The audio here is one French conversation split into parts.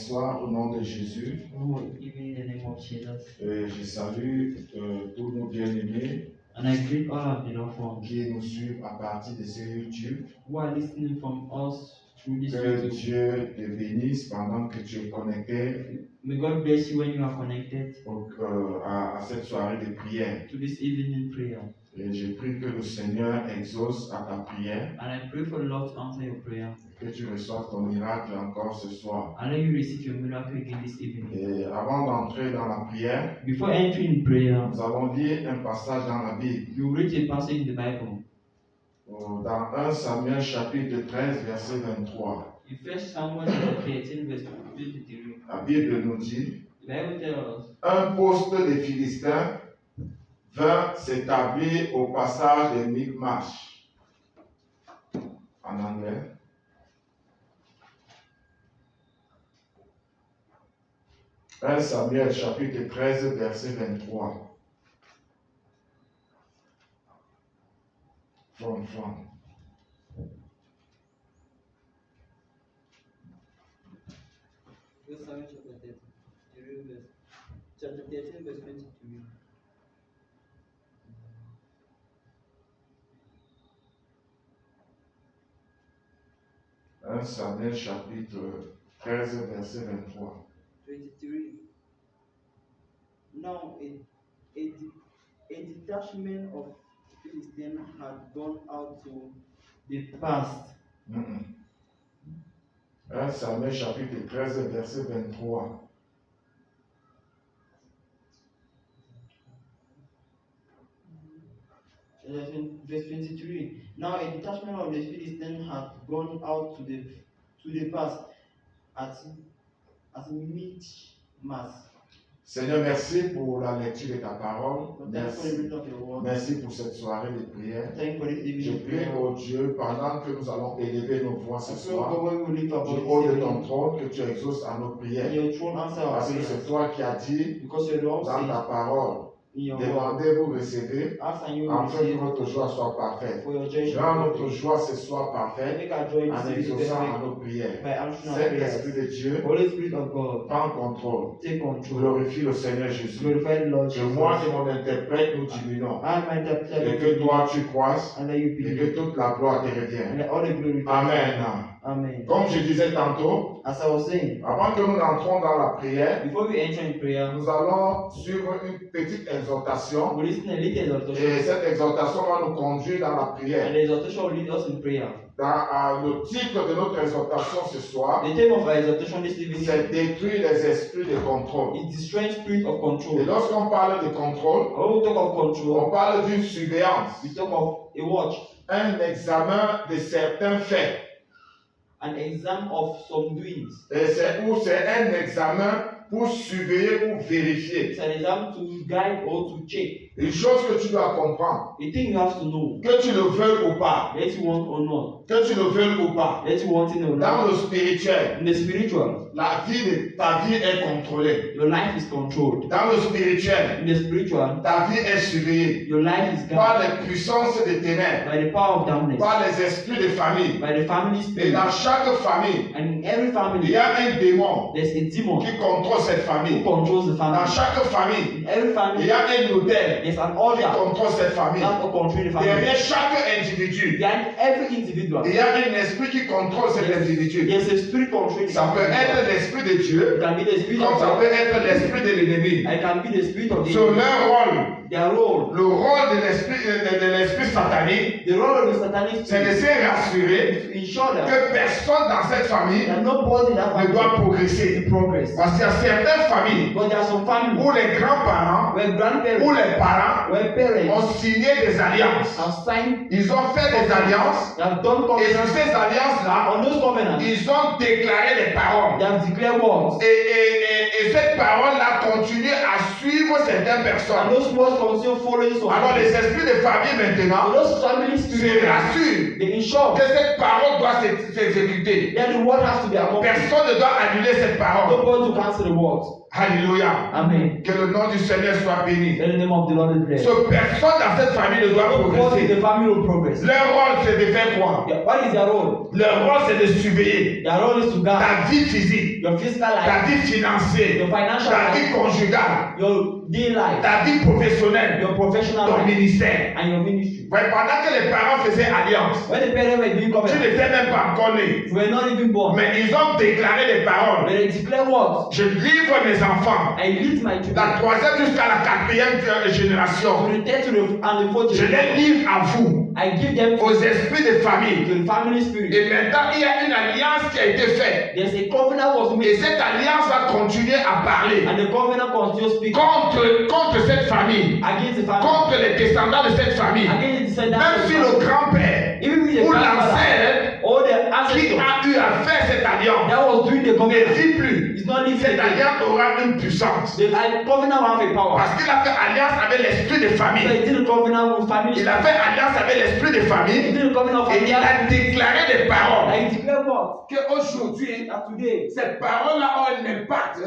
Bonsoir au nom de Jésus. Good evening in the name of Jesus. Et je salue tous nos bien-aimés And I greet all our beloved ones qui nous suivent à partir de ce YouTube. who are listening from us through this Que YouTube. Dieu te bénisse pendant que tu es connecté May God bless you when you are connected à cette soirée de prière. to this evening prayer. Et je prie que le Seigneur exauce à ta prière, And I pray for the Lord to answer your prayer. que tu reçoives ton miracle encore ce soir. And let you receive your miracle again this evening. Et avant d'entrer dans la prière, Before entering in prayer, nous allons lire un passage dans la Bible. you read a passage in the Bible. Dans 1 Samuel chapitre 13, verset 23. In 1 Samuel chapter 13, verse 23, La Bible nous dit, the Bible tells us, un poste des Philistins vint s'établir au passage de Michmash. En anglais. « 1 Samuel chapitre 13, verset 23. From. 1 Samuel chapter 13, verse 23. 1 Samuel chapitre 13, verset 23. 23. Now a detachment of Philistines had gone out to the past. 1 Samuel chapitre 13, verset 23. Verse 23. Now a detachment of the Philistines had gone out to the past at Michmash. Seigneur, merci pour la lecture de ta parole. Thank you for the Merci. reading of your word. Merci pour cette soirée de prière. Thank you for this Je evening prie, prayer. oh Dieu, pendant que nous allons élever nos voix ce I pray, soir, God, when we lift our du voice haut de this ton evening, trône, que tu exauces à nos and prières. your throne answer our Parce que c'est prayers. toi qui as dit Because you're the one dans ta says parole, in your word, demandez, vous recevez, ask and you will afin que receive, votre joie soit parfaite. for your joy to Rends be notre perfect. joie ce soir parfaite Make our joy en this evening exauçant à perfect nos prières. by answering our Saint-Esprit prayers. de Dieu, Holy Spirit of God, prends contrôle. take control. Glorifie le Seigneur Jésus. Glorify the Lord Que Jesus. moi et mon interprète nous diminuons. I am interpreter Et que toi tu croisses and let you et believe. que toute la gloire te And revienne. let all the glory to Amen. you. Amen. Comme je disais tantôt, As I was saying, avant que nous n'entrons dans la prière, before we enter in prayer, nous allons suivre une petite exhortation. we listen a little Et exhortation. cette exhortation va nous conduire dans la And prière. the exhortation will lead us in prayer. Le titre de notre exhortation ce soir, The theme of our exhortation this evening c'est détruire les esprits de contrôle. is the strange spirit of Et control. lorsqu'on parle de contrôle, When we talk of control, on parle d'une surveillance, we talk of a watch, un examen de certains faits. an exam of some doings. Et c'est un examen pour surveiller ou vérifier. It's an exam to guide or to check. Une chose que tu dois comprendre, A thing you have to know, que tu le veuilles ou pas, let you want or not, que tu le veuilles ou pas, let you want it or dans not. le spirituel, In the spiritual, ta vie est contrôlée. your life is controlled. Dans le spirituel, In the spiritual, ta vie est surveillée your life is par guided les puissances des ténèbres, by the power of darkness, par les esprits de famille. by the family Et spirit. dans chaque famille, And in every il family, y a un démon there's a demon qui contrôle cette who famille. controls the Dans family. chaque famille, In every il family, y a un autel there's an qui altar contrôle cette famille. that will control the family. Derrière chaque individu, Behind every individual, il y a un esprit qui contrôle cet individu. there's a spirit controlling the Ça peut family. être l'esprit de It Dieu, can be the spirit comme of ça God. peut être l'esprit de l'ennemi. It can be the spirit of the Sur enemy. leur rôle, Their role, le rôle de l'esprit satanique, the role of the satanic c'est de spirit se rassurer is to ensure that que personne dans cette famille nobody in that ne family doit progresser. will progress. Parce qu'il y a certaines familles But there are some families où les grands-parents where ou grandparents, les parents where parents ont signé des alliances. have signed, Ils ont fait des alliances they have done et sur covenants. ces alliances-là, On those covenants, ils ont déclaré des paroles. they have declared words. Et cette parole-là continue à suivre certaines And personnes. those words continue following some Alors les people. esprits de famille So maintenant those family se spirits, rassurent they ensure que cette parole doit s'exécuter. exécutée. then the word has to be accomplished. Personne ne doit annuler cette parole. Nobody to cancel the word. Alléluia. Amen. Que le nom du Seigneur soit béni. Let the name of the Lord be blessed. So, personne dans cette famille ne doit Nobody in progresser. the family will progress. Leur rôle, c'est de faire quoi? What is their role? Leur rôle, c'est de surveiller Their role is to guard ta vie physique, your physical ta life, vie financière, your financial ta life, vie conjugale, your day life, ta vie professionnelle, your professional ton life, ministère. and your ministry. Ouais, pendant que les parents faisaient alliance, When the parents were doing tu covenant, n'étais même pas encore né. you were not even born. Mais ils ont déclaré des paroles. But they declare words. Je livre mes enfants, I lead my children la troisième jusqu'à la quatrième to génération. the third to the fourth Je les generation. livre à vous, I give them aux esprits de famille. to the family spirit. Et maintenant, il y a une alliance qui a été faite. There's a covenant was Et made, cette alliance va continuer à parler and the covenant continues speaking contre cette famille, against the family, contre les descendants de cette famille. against the descendants Même of si the le family. grand-père Even with the ou grandfather l'ancêtre or the qui ancestor a eu à faire cette alliance that was doing the ne covenant vit plus. is not living Cette again. alliance aura une puissance. The covenant will have a power. Parce qu'il a fait alliance avec l'esprit de So famille. he did the covenant with family. Il a fait alliance avec l'esprit de He famille did the covenant of et il family. a déclaré des paroles. And he declared what? Qu'aujourd'hui, That today, ces paroles-là ont un impact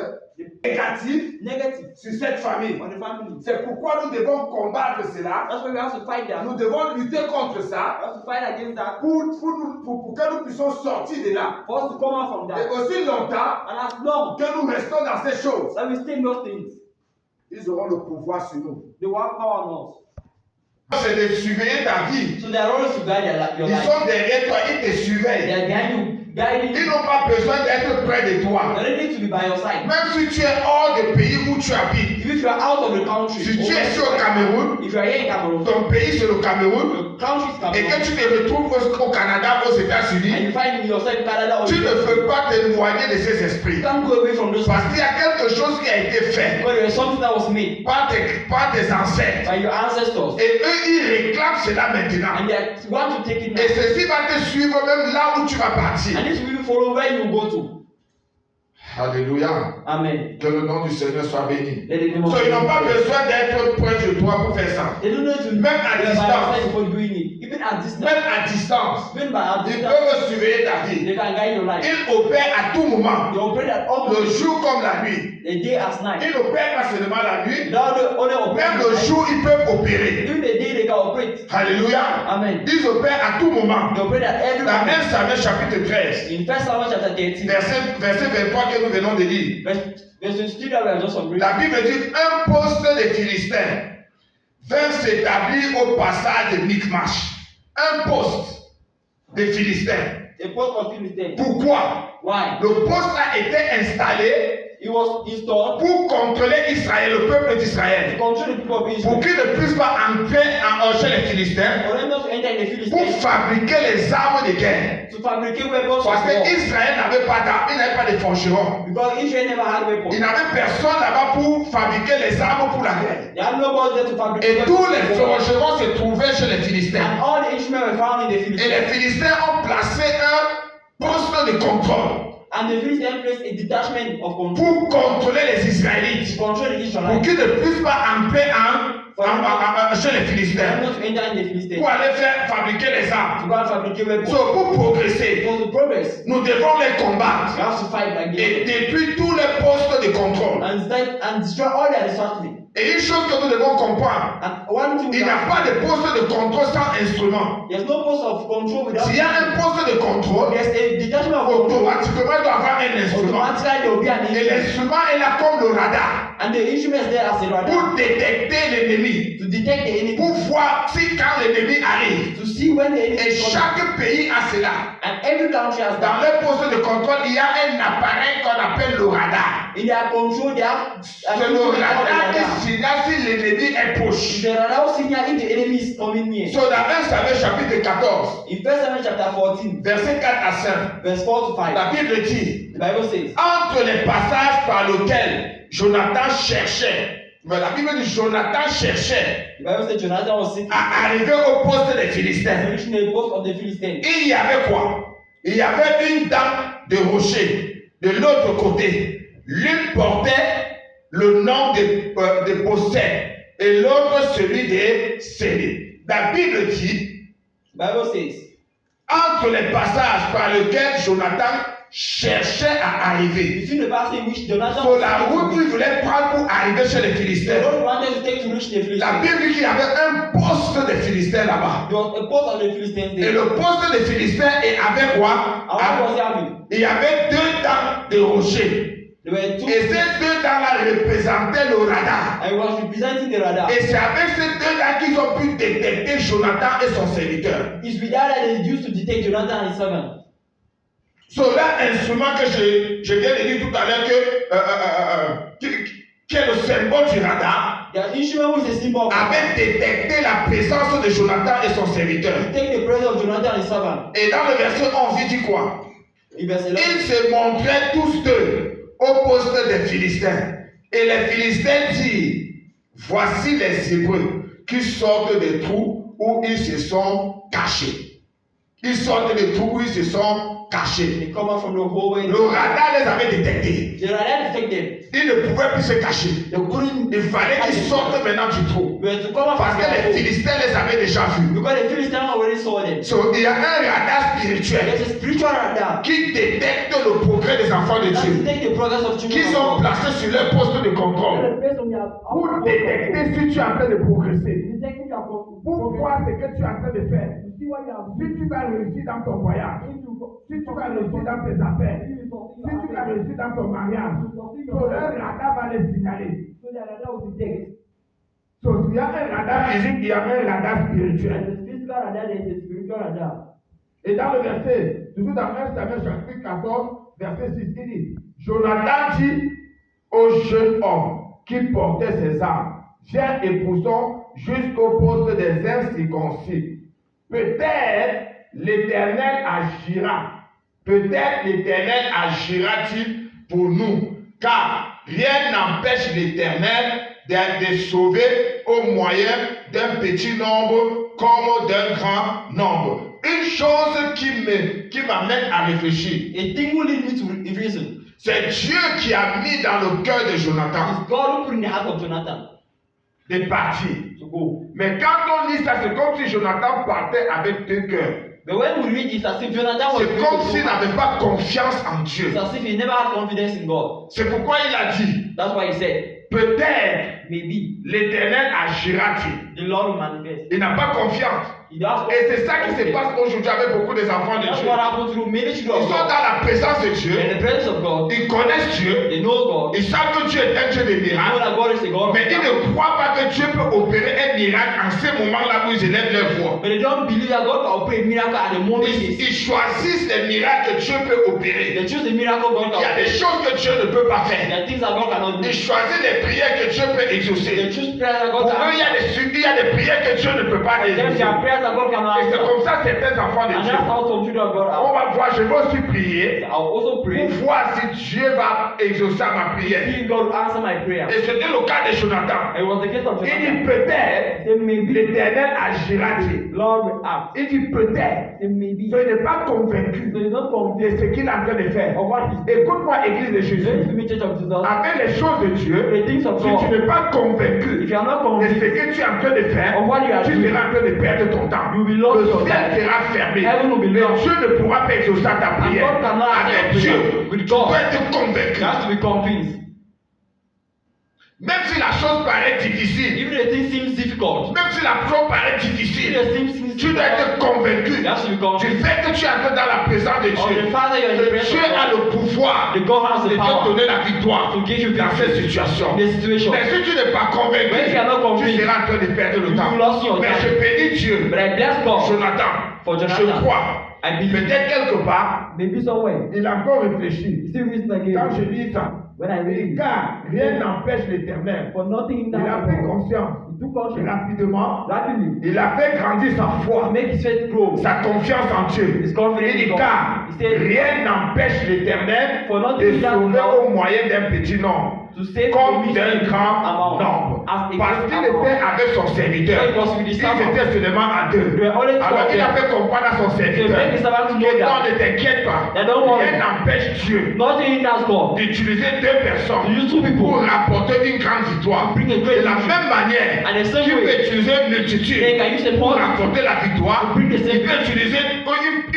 négatif negative sur cette famille. on the family. C'est pourquoi nous devons combattre cela. That's why we have to fight that. Nous devons lutter contre ça We have to fight against that. pour que nous puissions sortir de là. For us to come out from Et that. aussi longtemps And as long que nous restons dans ces choses, as we stay in those things, ils auront le pouvoir sur nous. they will have power on us. C'est de surveiller ta vie. So they are always to guide your Ils life. sont derrière toi, ils te They surveillent. are behind you, guiding Ils you. n'ont pas besoin d'être près de toi. They don't need to be by your side. Même si tu es hors du pays où tu habites. If you are out of the country, Si tu es ici au Cameroun, if you are here in Cameroon, ton pays c'est le Cameroun, the country is et Cameroon, que tu te retrouves au Canada, aux and États-Unis, you find yourself in Canada or tu ne US, peux pas t'éloigner de ces you esprits. can't go away from those Parce qu'il y a quelque chose qui a été fait because there is something that was made par tes ancêtres. by your ancestors, Et eux, ils réclament cela maintenant. and they want to take it now. Et ceci va te suivre même là où tu vas partir. And this will follow where you go to. Alléluia. Amen. Que le nom du Seigneur soit béni. Let the name of So, ils n'ont pas Jesus. besoin d'être près de toi pour faire ça. They don't need to Même à be by your distance. side before doing it. Even at distance, Même à distance, even by at ils distance, peuvent surveiller ta vie. they can guide your life. Ils opèrent à tout moment, They operate at all le moments, jour comme la nuit. the day as night. Ils n'opèrent pas seulement la nuit, Now they only operate même at le night. jour, ils peuvent opérer. Even the day they can operate. Alléluia. Amen. Ils opèrent à tout moment. They operate at every Dans moment. 1 Samuel chapitre 13, In 1 Samuel chapter 13, verset 23 que nous venons de lire, verse 23 that we are just on reading. la Bible dit un poste des Philistins vint s'établir au passage de Michmash. Un poste des Philistins. A post of Philistines. Pourquoi? Why? Le poste a été installé It was installed pour contrôler Israël, le peuple to d'Israël. control the people of Pour Israel. qu'ils ne puissent pas entrer chez les Philistins, For them not to enter in the pour Philistines, fabriquer les armes de guerre. to fabricate weapons of Parce war. que Israël n'avait pas de forgerons. Because Israel never had Il weapons. n'avait personne là-bas pour fabriquer les armes pour la guerre. They had nobody there to fabricate Et tous les weapons of war. forgerons se trouvaient chez les And Philistins. all the instruments were found in the Et Philistines. les Philistins ont placé un poste de contrôle And the Philistines placed a detachment of control pour contrôler les to Israélites. control the Pour Israelites. qu'ils ne puissent pas entrer chez les They Philistins. had not to enter in the Philistines. Pour aller fabriquer les To armes. go and fabricate weapons. So, pour progresser, For the progress, nous devons les you combattre have to fight et against détruire tous les postes de contrôle. and destroy all their destructive. Et une chose que nous devons comprendre, And one thing il n'y a pas de poste de contrôle sans instrument. there's no post of control without. S'il y a un poste de contrôle, There's a detachment of control. automatiquement il doit avoir un instrument. Automatically there will be an Et instrument. l'instrument est là comme le radar And the instrument is there as a radar pour détecter l'ennemi, to detect the enemy, pour voir si quand l'ennemi arrive. to see when the enemy Et is coming. chaque pays a cela. And every country has Dans that. les postes de contrôle, il y a un appareil qu'on appelle le radar. In their control, they have C'est le radar qui signale si l'ennemi est proche. The radar signal if the enemy is coming near. So dans 1 Samuel chapitre 14, In 1 Samuel chapter 14, verset 4 à 5, verse 4 to 5, la Bible dit, the Bible says, entre les passages par lesquels Jonathan cherchait, mais la Bible dit Jonathan cherchait the Bible says Jonathan was sitting à arriver au poste des Philistins. reaching the post of the Philistines. Il y avait quoi? Il y avait une dame de rocher de l'autre côté. L'une portait le nom de Possède et l'autre celui de Célé. La Bible dit, The Bible says, entre les passages par lesquels Jonathan cherchait à arriver. Between the passage in which Jonathan Sur la route qu'il voulait prendre pour arriver chez les the Philistins. road wanted to take to reach the La Philistines. Bible dit qu'il y avait un poste des Philistins là-bas. There was a post of the Philistines Et there. le poste des Philistins est avec quoi? And what was he having? Il y avait 2 dents de rocher. There were two, Et ces 2 dents-là représentaient le radar. and he was representing the radar. Et c'est avec ces 2 dents qu'ils ont pu détecter Jonathan et son serviteur. It's with that they used to detect Jonathan and his servant. Sur l'instrument que je viens de dire tout à l'heure qui est le symbole du radar, The instrument was a symbol of avait détecté la présence de Jonathan et son serviteur. take the presence of Jonathan and his servant. Et dans le verset 11, il dit quoi? In verse 11, Ils se montraient tous deux au poste des Philistins. Et les Philistins dirent, voici les Hébreux qui sortent des trous où ils se sont cachés. Ils sortent des trous où ils se sont cachés. they come out from the hallway. Le radar les avait détectés. The radar detected Ils ne pouvaient plus se cacher. them. They couldn't. Il fallait qu'ils sortent maintenant du trou. But to come out Parce from que the les hole, Philistins les avaient déjà vus. because the Philistines already saw them. So, il y a un radar spirituel There's a spiritual radar qui détecte le progrès des enfants de that Dieu. detects the progress of children. Qu'ils ont placé sur leur poste de contrôle. Pour détecter si tu es en train de progresser. Pour voir ce que tu es en train de faire. Si tu vas réussir dans ton voyage. Si tu vas réussir dans tes affaires. Si tu vas réussir dans ton mariage. So, leur radar va les signaler. So, il y a un radar physique, il y a un radar spirituel. Et dans le verset, toujours dans 1 Samuel chapitre 14, verset 6, il dit, Jonathan dit au jeune homme qui portait ses armes, viens et poussons jusqu'au poste des incirconcis. Peut-être l'Éternel agira. Peut-être l'Éternel agira-t-il pour nous. Car rien n'empêche l'Éternel de sauver au moyen d'un petit nombre comme d'un grand nombre. Une chose qui m'amène à réfléchir, A thing will lead me to reason. c'est Dieu qui a mis dans le cœur de Jonathan It's God who put in the heart of Jonathan de partir. to go. Mais quand on lit ça, c'est comme si Jonathan partait avec 2 cœurs. But when we read it, it's as if Jonathan was C'est going comme to s'il go. n'avait pas confiance en Dieu. It's as if he never had confidence in God. C'est pourquoi il a dit, That's why he said, peut-être maybe l'Éternel agira-t-il. the Lord will manifest. Il n'a pas confiance. He does. Et c'est ça qui se passe aujourd'hui avec beaucoup des enfants de That's Dieu. what happens to many Ils children of sont God. dans la présence de Dieu. In the presence of God, Ils connaissent Dieu. they know God. Ils savent que Dieu est un Dieu de They know miracles. that God is a God. Mais ils ne croient pas que Dieu peut opérer un miracle en ce moment-là où ils élèvent leur voix. But they don't believe that God can operate a miracle at the moment Ils choisissent les miracles que Dieu peut opérer. they choose the miracle God Il y can a des operate. choses que Dieu ne peut pas There faire. are things that God cannot do. Ils choisissent les prières que Dieu peut They exaucer. choose prayers that God Pour eux, can il y a des prières que Dieu ne peut pas There exaucer. are prayers that God cannot Et c'est answer. comme ça certains enfants de And Dieu. that's how some children of God On are. va voir, je vais aussi prier I'll also pray. pour voir si Dieu va exaucer ma prière. See God answer my prayer. Et c'était le cas de Jonathan. It was the case of Il dit Jonathan. peut-être Say maybe l'Éternel agira-t-il. Lord will act. Il dit peut-être. Say maybe. So, il n'est pas convaincu So he's not de convinced ce qu'il est en train de faire. of what he's doing. Écoute-moi, Église de Listen Jésus. to me, Church of Jesus. Avec les choses de Dieu, The things of si tu God. n'es pas convaincu If you are not de ce convinced que tu es en train de faire, of what you are tu doing, seras en train de perdre ton temps. you will lose Le your ciel time. sera fermé. Heaven will be Mais lost. Dieu ne pourra pas exaucer ta And prière. God cannot answer Avec your Dieu, prayer. With tu dois God, être convaincu. you have to be convinced. Même si la chose paraît difficile, Even the thing seems difficult. même si la chose paraît Even difficile, the thing seems tu dois être convaincu You have to be du convinced. fait que tu es entré dans la présence de Of Dieu. the Father, you are in the Que presence Dieu of a God. le pouvoir The God has de the te power donner la victoire to give you dans cette victory situation. in the situation. Mais si tu n'es pas convaincu, When you are not tu convinced, seras en train de perdre le you temps. will lose your Mais time. je bénis Dieu. But I bless God Jonathan, for je Jonathan. crois, I believe. peut-être quelque part, Maybe somewhere. il a encore réfléchi. You still reason Quand again. je lis ça, When I read it. car rien n'empêche l'Éternel. For nothing in Il a that pris world. conscience He took conscience. rapidement. Rapidly. Il a fait grandir sa foi, To make his faith grow. sa confiance en Dieu. His confidence Il in dit God. car He said, rien n'empêche l'Éternel For not de to that sauver now, au moyen d'un petit nombre, to save comme the d'un mission grand amount. nombre. As a Parce great qu'il amount. était avec son serviteur. He was with his Ils servant. étaient seulement à deux. They were only two Alors of il a them. fait comprendre à son To serviteur make his servant know que non, that ne t'inquiète pas. They don't worry. Rien n'empêche Dieu nothing hinders God d'utiliser deux to personnes use two people pour rapporter une grande victoire. bring a De great la victory. même manière And the same qu'il way, peut utiliser une multitude they can use a pour multitude rapporter la victoire, to bring the il same peut utiliser une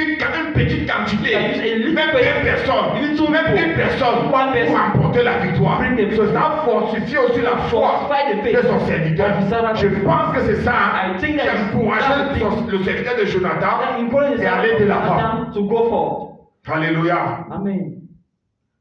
une petite quantité, Can use a little même bit, une personne, even two même people, une personne one person, pour emporter la victoire. bring the victory. Ça fortifie aussi la foi Fortify the de faith son serviteur. of his servant. Je pense que c'est ça I think qui that a is encouragé that's the thing le serviteur de Jonathan that encourages et aller de l'avant. Jonathan to go forward. Alléluia. Amen.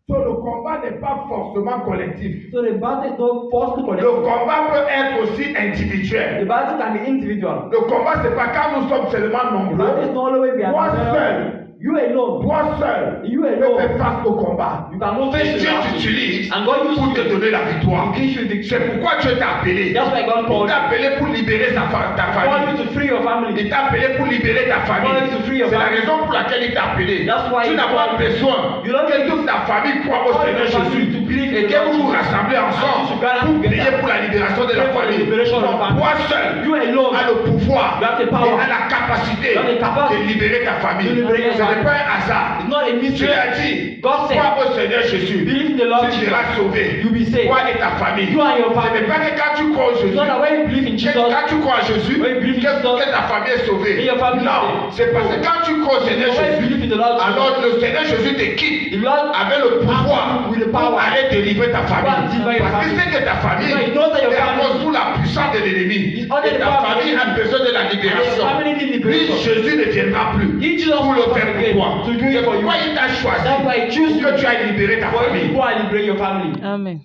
So, le combat n'est pas forcément collectif. So the battle is not forced to Le collective. combat peut être aussi The individuel. battle can be individual. Le combat, c'est pas quand nous sommes seulement The battle is nombreux. not always we are Toi together. seul, You alone. toi seul, You peux alone. faire face au combat. You can go face Et to Dieu the battle. t'utilise And God uses pour te you donner la victoire. to give you victory. C'est pourquoi Dieu t'a appelé. That's why God Il called t'a you. appelé pour libérer ta God famille. you to free your Il family. t'a appelé pour libérer ta famille. God you to free your C'est la family. raison pour laquelle il t'a appelé. That's why Tu he n'as pas called you. besoin You don't que need toute ta famille croit au all Seigneur your family Jésus to believe et in que the Lord vous vous Jesus. rassemblez And ensemble you should gather pour together. prier pour la libération de la Pray for the famille. liberation of the Donc, family. toi seul You alone. as le pouvoir You have the et power. as la capacité You have the capacity de libérer ta famille. to liberate your Ce n'est family. pas un hasard. It's not a Dieu mystery. a dit, God said, crois au Seigneur Jésus, believe in the Lord tu Jesus. seras sauvé. You'll be saved. Toi et ta famille. You and your Ce family. n'est pas que quand tu crois au Jésus, It's not that when you believe in Jesus, quand tu crois en Jésus, when you believe in Jesus, que ta famille est sauvée. and your family is Non, saved. c'est parce que quand tu crois au Seigneur when you Jésus, believe in the Lord Jesus, alors le Seigneur Jésus te quitte the Lord avec le pouvoir with the pour power aller délivrer ta to famille. deliver your Parce qu'il family. sait que ta famille Because he knows that your est family encore sous la puissance de l'ennemi. is under Et the ta power of famille the a besoin de la and your libération. family need Lui, liberation. Jésus ne viendra plus He Jesus pour le will faire come pour again toi. to do it C'est for you. pourquoi il t'a choisi That's why he choose pour que tu you ailles libérer ta for you to famille. go and liberate your family. Amen.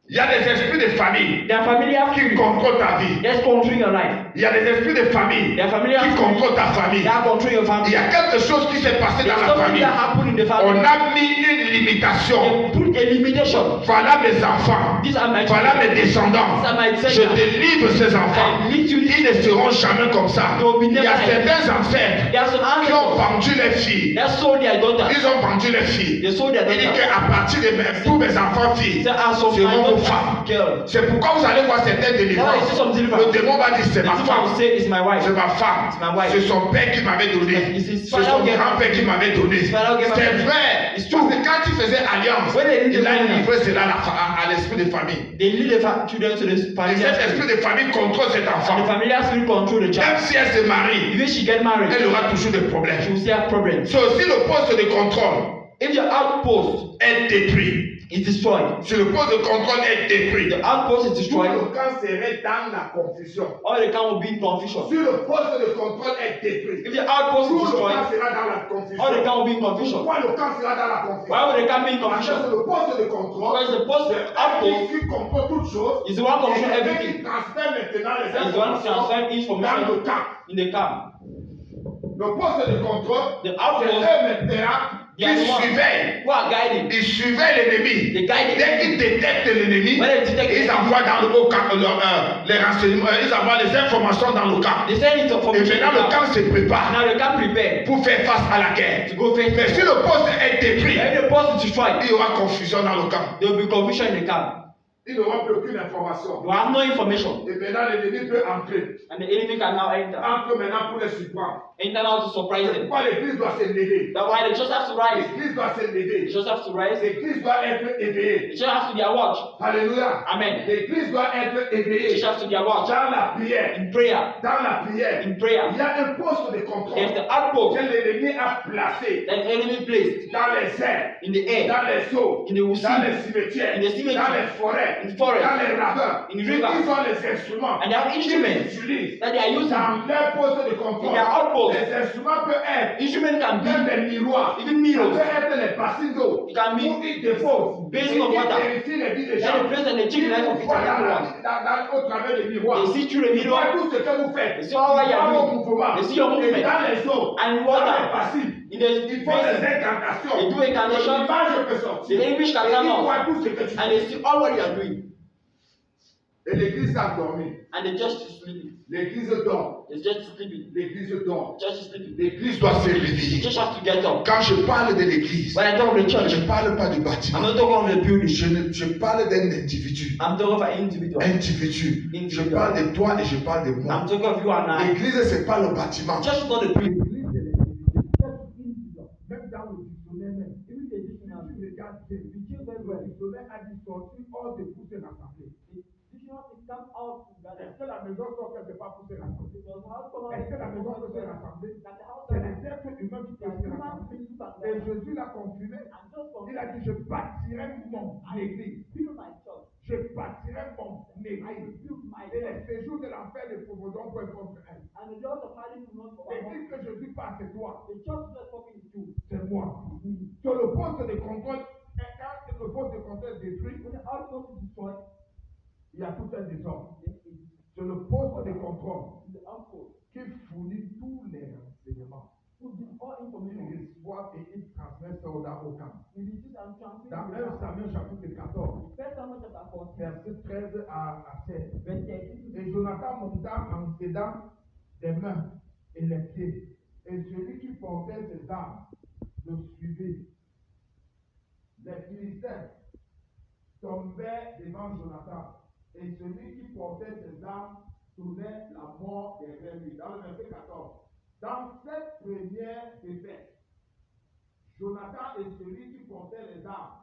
Il y a des esprits de famille Their familiar qui spirit contrôlent ta vie. that's controlling your life. Il y a des esprits de famille Their familiar qui spirit contrôlent ta famille. that control your Il family. y a quelque chose qui s'est passé There's dans la something famille. that happened in the On family. a mis une limitation. They put a limitation. Voilà mes enfants. These are my Voilà children. mes descendants. These are my Je descendants. délivre ces enfants. I lead you. Ils ne seront jamais comme ça. They will be Il y never a like certains ancêtres There are some qui ont ancestors vendu les filles. that sold their daughters. Ils ont vendu les filles. They sold their Il dit daughters. qu'à partir de tous mes enfants filles Say, as of my seront vos daughters, femmes. girl. C'est pourquoi vous allez voir certaines Now I délivrances. see some deliverance. Le démon va dire c'est The ma demon femme. will say, it's my wife. C'est ma femme. It's my wife. C'est son père qui m'avait donné. It's his C'est son father gave- grand-père qui m'avait donné. His father gave- C'est vrai. It's Parce true. que quand il faisait alliance, When they did il the a covenant, livré cela à l'esprit de famille. They lead the children to the Et familiar cet spirit. esprit de famille contrôle cet And the enfant. familiar spirit control the Même child. si elle se marie, If she get married, elle aura toujours des she problèmes. will still have problems. C'est aussi le poste de contrôle If your outpost est détruit. is destroyed, Si le poste de contrôle est détruit, the outpost is tout destroyed, le camp serait dans la confusion. all the camp will be in confusion. Si le poste de contrôle est détruit, If the outpost tout is le destroyed, camp sera dans la all the confusion. camp will be in confusion. Pourquoi le camp sera dans la confusion? Why would the camp be in Parce que confusion? c'est le poste de contrôle. Because the post C'est outpost qui contrôle toutes choses. is the one Et controlling c'est lui everything. qui transfère maintenant les Is the one informations transferring dans information le camp. in the camp. Le poste de contrôle, The c'est outpost, eux maintenant qui They are the one surveillent. who are guiding. Ils surveillent l'ennemi. They guide Dès it. qu'ils détectent l'ennemi, When they detect ils it, envoient dans le haut camp les renseignements, ils envoient les informations dans le camp. they send it Et from the maintenant le camp se prépare Now the camp prepare pour faire face à la guerre. to go face. Mais si le poste est détruit, If the post is destroyed, il y aura confusion dans le camp. there will be confusion in the camp. Il n'aura plus aucune information. You have no information, Et maintenant l'ennemi peut entrer. and the enemy can now enter. Entre maintenant pour les surprendre. Enter now to surprise C'est them. pourquoi l'église doit se lever. That's why the church has to rise. L'église doit se The lever. church has to rise. L'église doit être éveillée. The church has to be awake. Alléluia. Amen. L'église doit être The éveillée. church has to be awake. Dans la prière. In prayer, Dans la prière. in prayer, Il y a un poste de contrôle there's the outpost que l'ennemi a placé that the enemy placed dans les airs, in the air, dans les eaux, in the sea, dans les cimetières, in the cemetery, dans les forêts, in forest, dans les ravins. in rivers. Ils ont les instruments and they have qu'ils instruments utilisent that they are using. dans leur poste de contrôle. In their outpost. Les instruments peuvent être Instrument can même be des miroirs, even mirrors. ça peut être les bassines d'eau, It can be où ils déposent, basin of water. vérifient les vies des That gens. the place and the chicken life of each Ils voient and every one. au travers des miroirs. They see through the Ils voient mirror, tout ce que vous faites. they see all what you Ils voient are vos doing. mouvements. They see your Et movement. dans les eaux, And dans water. les bassines, In the ils font des basin, incantations. they do incantation. L'image peut sortir. The image can Et come ils out. voient tout ce que tu And fais. they see all what you are doing. Et l'église a dormi. And the church is sleeping. L'église dort. The church is sleeping. L'église dort. The church is sleeping. L'église doit se The réveiller. church has to get up. Quand je parle de l'église, When I talk of the church, je ne parle pas du I'm bâtiment. not talking of the building. Je parle d'un individu. I'm talking of an individual. Individu. Je Individual. parle de toi et je parle de moi. I'm talking of you and I. L'église, ce n'est pas le bâtiment. Church is not the building. L'église, c'est l'individu. Même dans le dictionnaire même. Even the dictionary. Tu regardes bien. Le dictionnaire a dit sortir hors de toute une assemblée. The dictionary come out together. Est-ce que la maison sort qu'elle ne peut pas pousser rassemblée? Because the house come out Est-ce que la maison peut se together. rassembler? That the house C'est come out. les êtres humains qui There are peuvent se human rassembler. beings who can Et gather. Jésus l'a confirmé. And just for Il a dit, je bâtirai mon église. build my church. Je bâtirai mon I will église. build my Et les church. séjours de l'enfer ne provoqueront point contre elle. And the doors of Hades will not overcome. L'église que Jésus passe, c'est toi. The church is not talking to you. C'est moi. Sur le poste de contrôle, quand le poste de contrôle est détruit, When the outpost is destroyed, il y a tout un désordre. then it is C'est le poste de contrôle the outpost. qui fournit tous les renseignements. Who give all Ils information. reçoivent et ils transmettent ça au camp. We receive and transmit. Dans 1 Samuel chapitre 14, First Samuel chapter 14, verset 13 à 16. verse 13 to Et Jonathan monta en s'aidant des mains et les pieds. Et celui qui portait ses armes le suivait. Les Philistins tombaient devant Jonathan. Et celui qui portait ses armes tournait la mort derrière lui. Dans le verset 14. Dans cette première défaite, Jonathan et celui qui portait les armes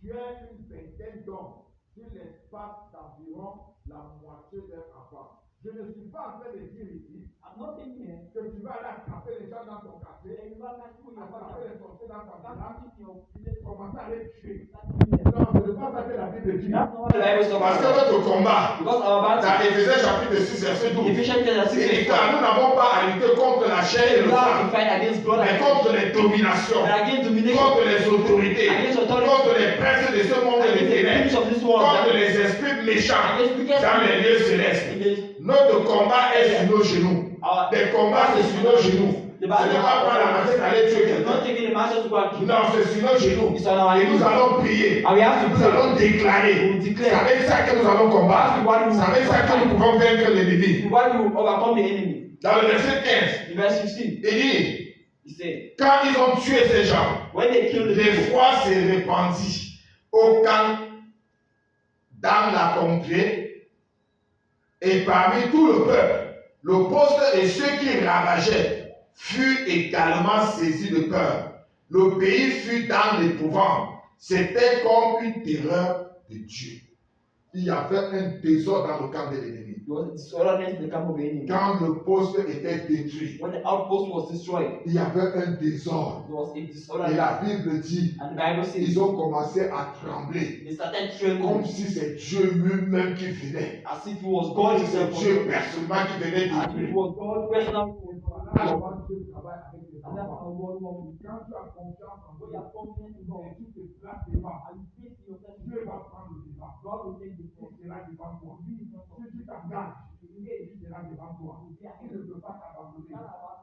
tuèrent une vingtaine d'hommes sur l'espace d'environ la moitié d'un enfant. Je ne suis pas en train de dire ici I'm not saying here que tu vas aller attraper les gens dans ton quartier, that you are not doing your attraper les sorciers dans ton village, in your village. commencer à les tuer. That's doing it. Non, ce n'est pas ça que la Bible dit. That's not what The Bible is talking Parce que about. notre combat, Because our dans battle, Éphésiens chapitre 6, verset 12, Ephesians 10:6 il dit says, car nous n'avons pas à lutter contre la chair et le we have to sang, fight against blood mais and contre les dominations, against domination, contre les autorités, against authority, contre les princes de ce monde et des against the ténèbres, prince of this world, contre les esprits méchants against wicked dans les lieux célestes. Notre combat est sur nos genoux. Des combats, c'est sur nos genoux. Ce n'est pas prendre la machette d'aller tuer not quelqu'un. taking the matches to go and kill. Non, c'est sur nos genoux. It's on our Et nous knees. allons prier. And we have to Nous pray. allons déclarer. We will C'est declare. avec ça que nous allons combattre. C'est avec ça que nous pouvons vaincre l'ennemi. Why you overcome the enemy? Dans le verset 15, In verse 15, il dit, he said, quand ils ont tué ces gens, when they killed the people, l'effroi s'est répandu au camp dans la contrée et parmi tout le peuple. Le poste et ceux qui ravageaient furent également saisis de peur. Le pays fut dans l'épouvante. C'était comme une terreur de Dieu. Il y avait un désordre dans le camp de l'ennemi. there was a disorderliness in the camp of the enemy. Quand le poste était détruit, When the outpost was destroyed, il y avait un désordre. there was a Et disorderliness. la Bible dit, And the Bible says, ils ont commencé à trembler. they started Comme trembling si c'est Dieu lui-même qui venait. as if it was Comme God si c'est himself. Dieu personnellement qui venait As if it détruire. was God personal. Voilà comment Dieu travaille avec les And that's enfants. how God wants you. Quand tu as confiance en When Dieu, you are confident in et God, tu te places devant, and you face yourself, Dieu va prendre le devant. God will take the Il front. sera devant toi. He is not Si tu t'engages, il sera devant toi. Il ne peut pas t'abandonner.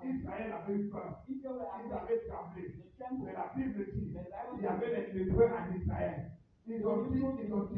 Israël avait eu peur. If you were Ils afraid, avaient tremblé. the tremble, Mais la Bible dit, il y avait les lépreux en Israël. Ils ont dit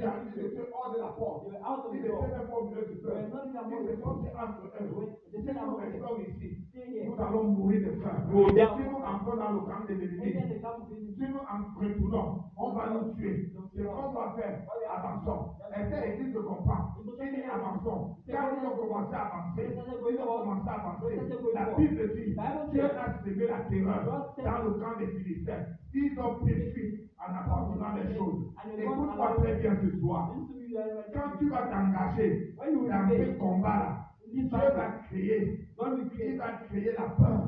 à ils étaient hors de la porte. they were out of Ils the n'étaient door. même pas au milieu du They were peuple. not in the Ils se middle. sont dit entre eux. They Si said, nous I'm restons ici, stay here. nous allons mourir de faim. Go down. Si nous entrons dans le camp de l'ennemi, Enter the camp of the enemy. si nous en retournons, on va nous tuer. Ce qu'on doit faire, avançons. Essaie l'église de comprendre. Il dit avançons. Quand ils ont commencé à avancer, ils ont commencé à avancer. La Bible dit, Dieu a semé la terreur dans le camp des Philistins. Ils ont pris fuite en abandonnant les choses. Écoute-moi très bien ce soir. Listen to me very well. Quand tu vas t'engager When you dans will ce combat-là, this Dieu battle, va créer, God will il create. va créer la peur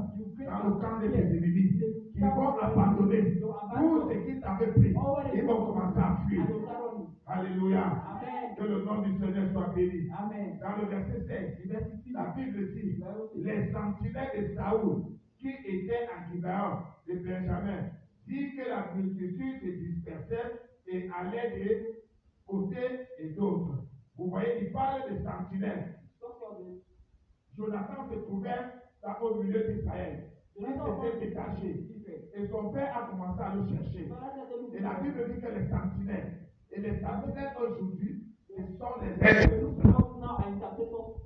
dans le camp des ennemis. Ils vont abandonner tout ce qu'ils avaient pris. Ils vont commencer à fuir. And they start running. Alléluia. Amen. Que le nom du Seigneur soit béni. Amen. Dans le verset 16, la Bible dit, The Bible says, les sentinelles de Saoul qui étaient en Gibeon de Benjamin dit que la multitude se dispersait et allait de côté et d'autre. Vous voyez, il parle de sentinelles. Talk about this. Jonathan se trouvait au milieu d'Israël. Il s'était détaché. Et son père a commencé à le chercher. Et la Bible dit que les sentinelles, et les sentinelles aujourd'hui, ce sont les intercesseurs.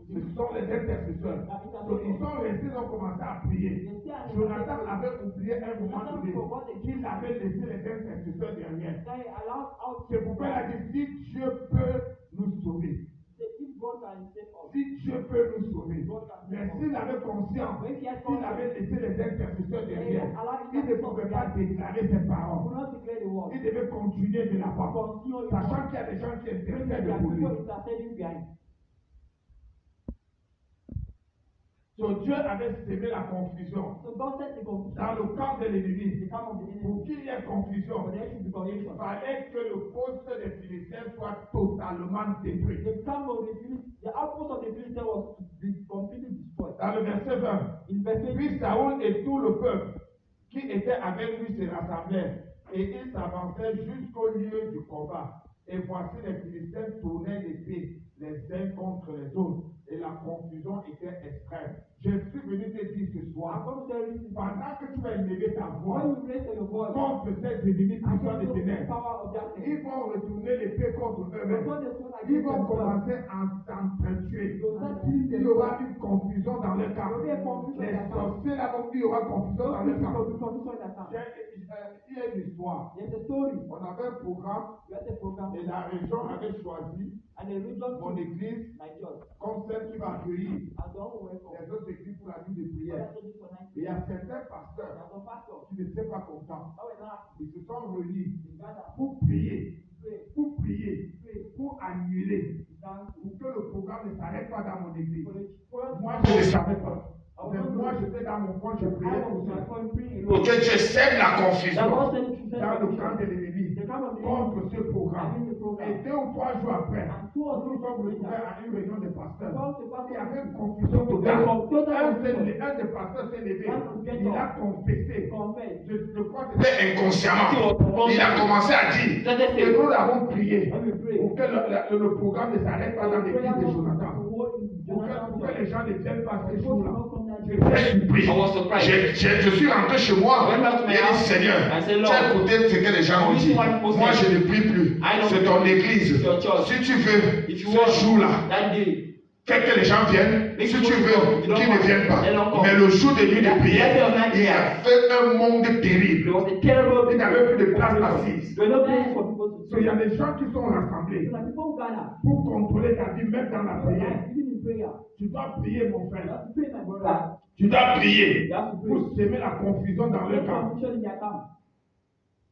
Ce sont les intercesseurs. Donc, ils sont restés, ils ont commencé à prier. Jonathan avait oublié un moment donné qu'il avait laissé les intercesseurs derrière. C'est pourquoi il a dit, si Dieu peut nous sauver, si Dieu peut nous sauver, mais s'il avait conscience, s'il avait laissé les intercesseurs derrière, il ne pouvait pas déclarer ses paroles. Il devait continuer de la part, sachant qu'il y a des gens qui intercèdent pour lui. So Dieu avait sémé la confusion So God set the confusion. dans le camp de l'ennemi. The camp of the enemy. Pour qu'il y ait confusion, For there should be il confusion. fallait que le poste des Philistins soit totalement détruit. The camp of the Philistines, the outpost of the Philistines was to be completely destroyed. Dans le verset 20, In verse 20, puis Saoul et tout le peuple qui était avec lui se rassemblèrent, et ils s'avançaient jusqu'au lieu du combat. Et voici les Philistins tournaient l'épée les uns contre les autres, et la confusion était extrême. Je suis venu te dire ce I'm soir, going to tell you, pendant que tu vas élever ta voix when you raise your voice, contre ces ennemis puissants des against the ténèbres, power of darkness, ils vont retourner l'épée contre eux-mêmes. because the sword Ils against vont themselves, commencer à s'entretuer. they'll start killing Il y aura themselves. une confusion dans le camp. There'll be a confusion Les in their camp. sorciers là, donc il y aura confusion dans le Those people camp. will be confusion in their camp. Il y a une histoire. There's a story. On avait un programme We had a program, et la région avait choisi and the region mon to église my church, comme celle qui va accueillir and the whole welcome. les autres églises pour la nuit de We prière. had to do for 90 Et il y a days. certains There pasteurs are some pastors qui n'étaient pas contents. that were not Ils se sont réunis in Ghana pour prier, to pray, pour annuler, to dance, pour que le programme ne s'arrête pas dans mon église. for the first Moi, je ne savais pas. Mais moi, j'étais dans mon coin, je priais I pour was ça. my point praying Pour alone. que Dieu sème la That confusion God sent to send dans le confusion. camp de l'ennemi The camp of the contre enemy ce programme. against the Et program. 2 ou 3 jours après, And 2 or 3 nous sommes days retrouvés later, à une réunion de pasteurs. because the Il y pastor avait une confusion totale. Un des pasteurs s'est levé. Il a confessé. confessed, Je crois que c'était inconsciemment. Il a commencé à dire que nous avons prié when we pray, pour que le programme ne s'arrête pas dans l'église de Jonathan. Pour que Jonathan, les gens ne viennent pas ces people jours-là. not come that day. J'étais surpris. I was surprised. Je suis rentré chez moi. I went back to my Et j'ai dit, house. Seigneur, I said, tu Lord, as écouté ce que les gens ont this dit. is what people Moi, say. je ne prie plus. I don't C'est pray. ton église. It's your church. Si tu veux, If you ce want jour-là, that day, fais que les gens viennent. Make Si people tu veux, come. You qu'ils don't ne come. viennent pas. They don't come. Mais le jour de nuit de That prière, day of night il y prayer, avait un monde terrible. there was a terrible Il n'y avait plus de place assise. There were no place for people to So, il y a des gens qui sont rassemblés So like people who gather, pour contrôler ta vie, même dans la prière. like even in prayer, Tu dois prier, mon you frère. have to pray, my brother. Tu dois prier You have to pray. pour s'aimer la confusion dans le There's camp. confusion in their camp.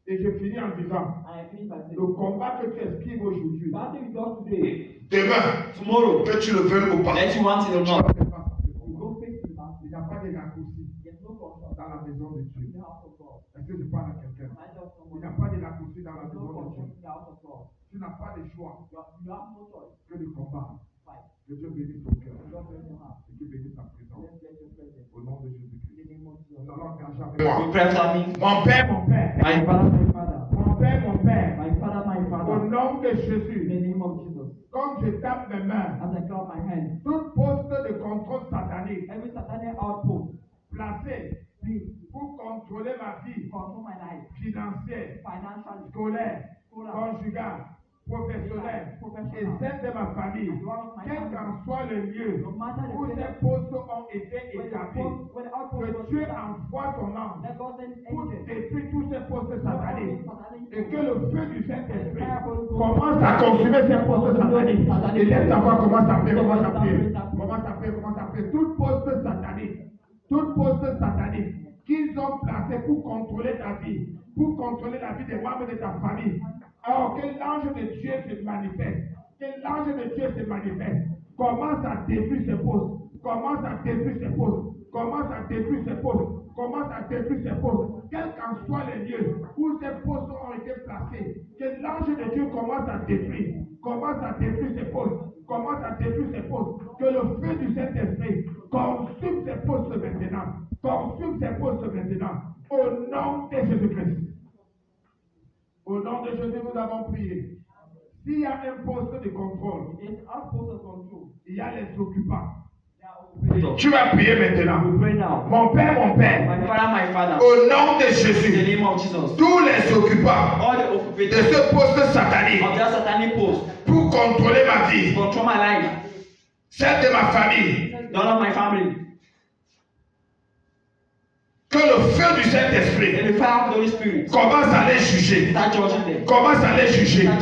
Et je finis en disant, And I finish by saying, le combat que tu esquives aujourd'hui, battle with God today, demain, tomorrow, que tu le veuilles ou pas, let you want it or tu not. vas faire face à ce you combat. go face to the battle. Il n'y a pas de raccourci There's no control dans la maison de Dieu. in the house of God. Est-ce que je parle à quelqu'un? Am I just Il someone? n'y a pas de raccourci dans la There's no maison de Dieu. control in the house of God. Tu n'as pas de choix You have no choice. que de combattre. Fight. Que Dieu bénisse ton cœur God bless your heart. et qu'il bénisse ta présence. Let's bless your presence. Au nom de In Jésus-Christ. the name of Jesus. Nous allons engager avec We moi. pray after me. Mon Père, mon Père. My Father, My Father, Mon Père, mon Père. my Father, my Au Father, nom de in Jésus. the name of Jesus. Comme je tape mes mains, As I clap my hands, toute poste de contrôle satanique every satanic outpost, placé please pour contrôler ma vie control my life financière, financially, scolaire, scholar, conjugale, professionnelle et celle de ma famille, quel qu'en soit le lieu no matter the où ces place, postes ont été when the établis, post, when the outpost que was Dieu set up, envoie son ange let God send pour angels. détruire tous ces postes sataniques Satanic et que le feu du Saint-Esprit outposts commence à consumer ces postes sataniques. Et laisse savoir comment ça fait, comment ça fait, comment ça fait, comment ça fait. Toute poste satanique qu'ils ont placé pour contrôler ta vie, pour contrôler la vie des membres de ta famille. Alors que l'ange de Dieu se manifeste, que l'ange de Dieu se manifeste, commence à détruire ces postes, commence à détruire ces postes, commence à détruire ces postes, commence à détruire ces postes, quels qu'en soient les lieux où ces postes ont été placés, que l'ange de Dieu commence à détruire ces postes, commence à détruire ces postes, que le feu du Saint-Esprit consume ces postes maintenant, consume ces postes maintenant, au nom de Jésus-Christ. Au nom de Jésus, nous avons prié. S'il y a un poste de contrôle, It's outpost of control. il y a les occupants. They are occupated. Tu vas prier maintenant. we pray now. Mon Père, My Father, au nom de in the Jésus, name of Jesus, tous les occupants all the de occupators ce poste satanique of that satanic post, pour contrôler ma vie, control my life, celle de ma famille, none of my family, que le feu du Saint-Esprit and the fire of the Holy Spirit, commence à les juger. start judging them. Commence à les juger. Dans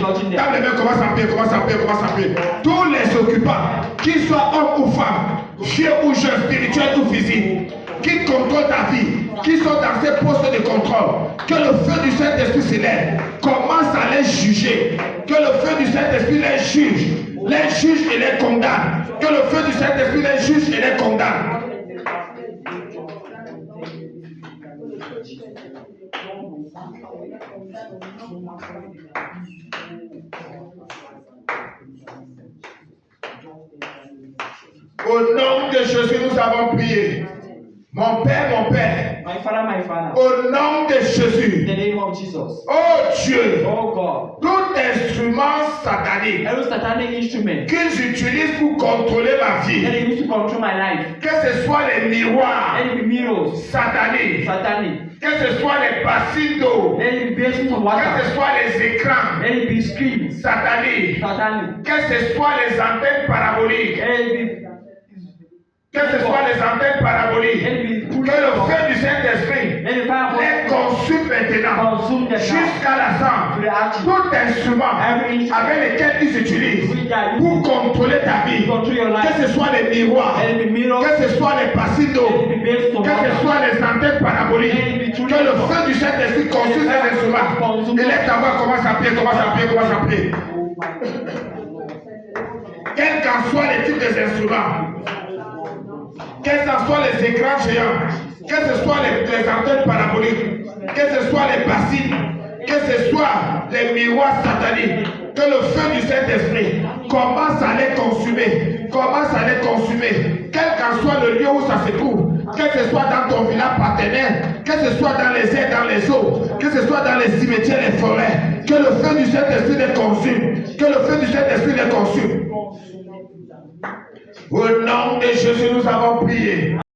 les mains, commence à prier, commence à prier, commence à prier. Tous les occupants, qu'ils soient hommes ou femmes, vieux ou jeunes, spirituels ou physiques, qui contrôlent ta vie, qui sont dans ces postes de contrôle, que le feu du Saint-Esprit s'élève, commence à les juger, que le feu du Saint-Esprit les juge et les condamne, que le feu du Saint-Esprit les juge et les condamne. Au nom de Jésus, nous avons prié. Mon Père, My Father, au nom de in Jésus, the name of Jesus. oh Dieu, Oh God, tout instrument satanique every satanic instrument qu'ils utilisent pour contrôler ma that vie, they use to control my life, que ce soit les miroirs let it be mirrors, sataniques, satanic, que ce soit les bassines d'eau, let it be basins of que water, ce soit les écrans let it be screens, sataniques, satanic, que ce soit les antennes paraboliques, let it que ce soit les antennes paraboliques, que le feu du Saint-Esprit let the fire les consume maintenant consume them now jusqu'à la to sang. the arches. Tout instrument avec lequel ils utilisent pour contrôler ta vie, Control your life. que ce soit les miroirs, Let it be mirrors, que ce soit les bassines d'eau, let it be basins of que ce water. soit les antennes paraboliques, que le feu du Saint-Esprit consume ces instruments. Et laisse ta voix, commence à prier, commence à prier, commence à prier. Quels qu'en soient les types des instruments, quels qu'en soient les écrans géants, que ce soit les antennes paraboliques, que ce soit les bassines, que ce soit les miroirs sataniques, que le feu du Saint-Esprit commence à les consumer, quel qu'en soit le lieu où ça se trouve, que ce soit dans ton village partenaire, que ce soit dans les airs, dans les eaux, que ce soit dans les cimetières, les forêts, que le feu du Saint-Esprit les consume, que le feu du Saint-Esprit les consume. Au nom de Jésus, nous avons prié.